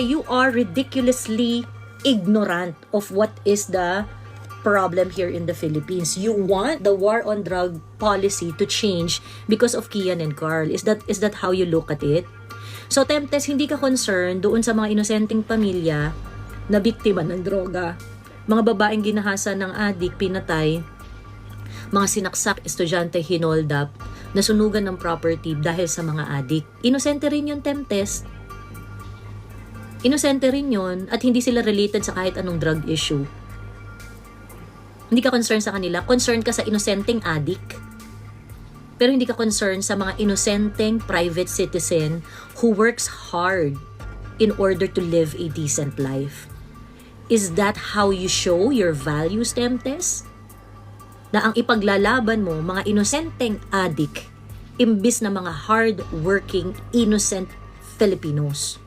You are ridiculously ignorant of what is the problem here in the Philippines. You want the war on drug policy to change because of Kian and Carl. Is that how you look at it? So, Temptes, hindi ka concerned doon sa mga inosenteng pamilya na biktima ng droga. Mga babaeng ginahasa ng adik, pinatay, mga sinaksak, estudyante, hinoldap, nasunugan ng property dahil sa mga adik. Inosente rin yun, Temptes. Inosente rin yun at hindi sila related sa kahit anong drug issue. Hindi ka concerned sa kanila. Concerned ka sa inosenteng adik. Pero hindi ka concerned sa mga inosenteng private citizen who works hard in order to live a decent life. Is that how you show your values, Temptes? Na ang ipaglalaban mo, mga inosenteng adik, imbis na mga hard-working, innocent Filipinos.